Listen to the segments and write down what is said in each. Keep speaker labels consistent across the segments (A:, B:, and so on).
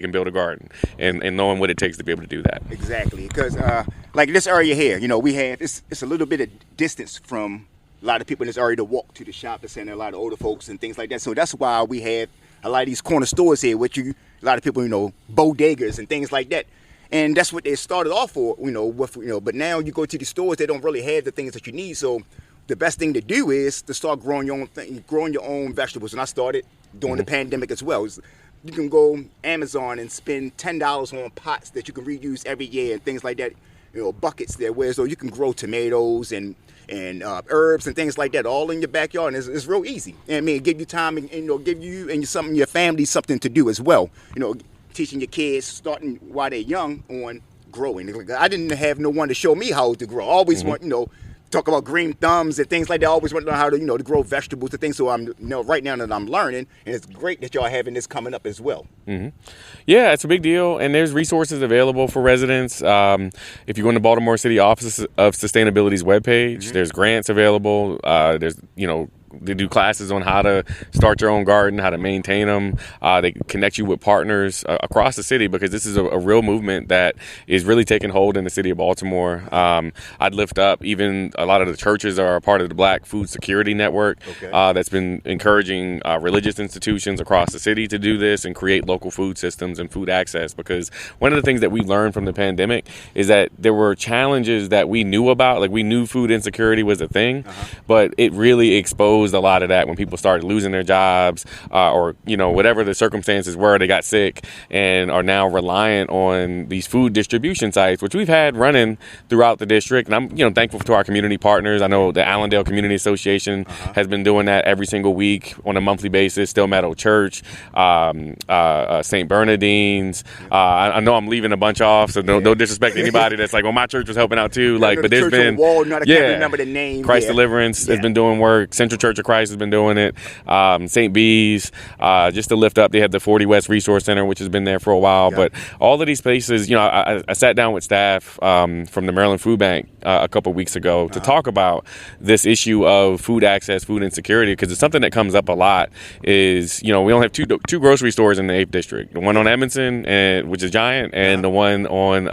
A: can build a garden, and knowing what it takes to be able to do that.
B: Exactly, because like this area here, we have it's a little bit of distance from a lot of people in this area to walk to the shopping center, a lot of older folks and things like that. So that's why we have a lot of these corner stores here, which a lot of people, bodegas and things like that. And that's what they started off for, but now you go to the stores, they don't really have the things that you need. So the best thing to do is to start growing your own growing your own vegetables. And I started during the pandemic as well. You can go Amazon and spend $10 on pots that you can reuse every year and things like that, buckets there, where so you can grow tomatoes and herbs and things like that all in your backyard. And it's real easy. And I mean, give you time and give you and your family something to do as well. Teaching your kids, starting while they're young, on growing. I didn't have no one to show me how to grow. I always want, talk about green thumbs and things like that. I always want to know how to, to grow vegetables and things. So I'm, right now that I'm learning, and it's great that y'all having this coming up as well.
A: Mm-hmm. Yeah, it's a big deal, and there's resources available for residents. If you go to the Baltimore City Office of Sustainability's webpage, there's grants available. There's, they do classes on how to start your own garden, how to maintain them. They connect you with partners across the city, because this is a real movement that is really taking hold in the city of Baltimore. I'd lift up even a lot of the churches are a part of the Black Food Security Network. That's been encouraging religious institutions across the city to do this and create local food systems and food access, because one of the things that we learned from the pandemic is that there were challenges that we knew about. Like, we knew food insecurity was a thing, but it really exposed a lot of that when people started losing their jobs or whatever the circumstances were, they got sick and are now reliant on these food distribution sites, which we've had running throughout the district. And I'm thankful to our community partners. I know the Allendale Community Association has been doing that every single week on a monthly basis. Still Meadow Church, St. Bernardine's. I know I'm leaving a bunch off, so no disrespect to anybody that's like, well, my church was helping out too. But there's been
B: Walnut, I can't remember the name.
A: Christ Deliverance has been doing work. Central Church of Christ has been doing it. St. B's, just to lift up, they have the 40 West Resource Center, which has been there for a while. But all of these places, I sat down with staff from the Maryland Food Bank a couple of weeks ago to talk about this issue of food access, food insecurity, because it's something that comes up a lot. Is we only have two grocery stores in the 8th District, the one on Edmondson, which is giant, and the one on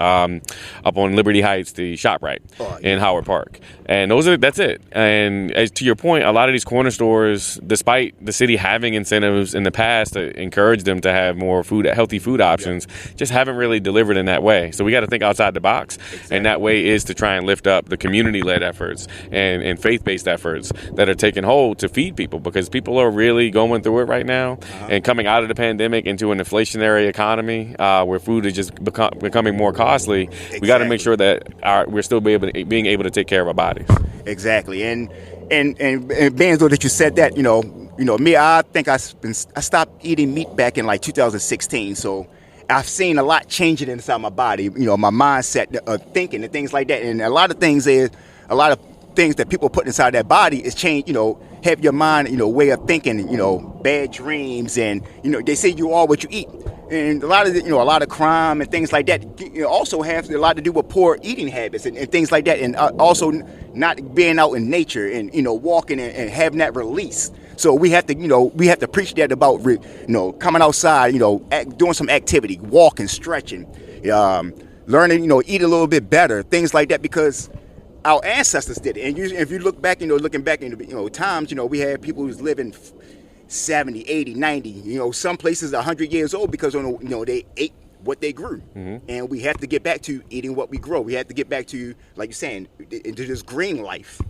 A: up on Liberty Heights, the ShopRite in Howard Park. And that's it. And as to your point, a lot of these corner stores, despite the city having incentives in the past to encourage them to have more healthy food options, just haven't really delivered in that way. So we got to think outside the box. And that way is to try and lift up the community-led efforts and faith-based efforts that are taking hold to feed people, because people are really going through it right now and coming out of the pandemic into an inflationary economy where food is just becoming more costly. We got to make sure that we're still being able to take care of our bodies.
B: Exactly. And Benzo, that you said that, me, I think I stopped eating meat back in like 2016. So I've seen a lot changing inside my body, my mindset of thinking and things like that. And a lot of things that people put inside their body is change, have your mind, way of thinking, bad dreams. And, they say you are what you eat. And a lot of crime and things like that also have a lot to do with poor eating habits and things like that. And also not being out in nature and, walking and having that release. So we have to preach that about, coming outside, doing some activity, walking, stretching, learning, eat a little bit better, things like that, because our ancestors did it. And if you look back, looking back into, times, we had people who's living 70, 80, 90, some places 100 years old because, they ate what they grew. And we have to get back to eating what we grow. We have to get back to, like you're saying, into this green life.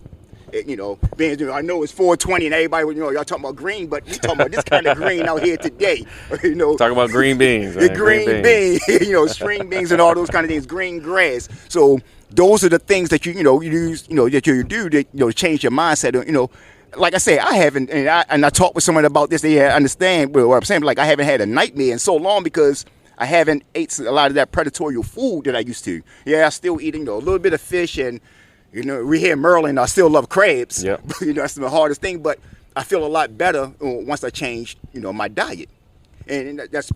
B: I know it's 420 and everybody, y'all talking about green, but we talking about this kind of green out here today.
A: Talking about green beans.
B: The green beans, string beans and all those kind of things, green grass. So those are the things that you use, that you do to change your mindset. Like I say, I haven't, and I talked with someone about this. They understand what I'm saying. Like, I haven't had a nightmare in so long because I haven't ate a lot of that predatory food that I used to. Yeah, I still eating a little bit of fish, and we here in Maryland, I still love crabs.
A: Yep.
B: That's the hardest thing. But I feel a lot better once I changed, my diet, and that's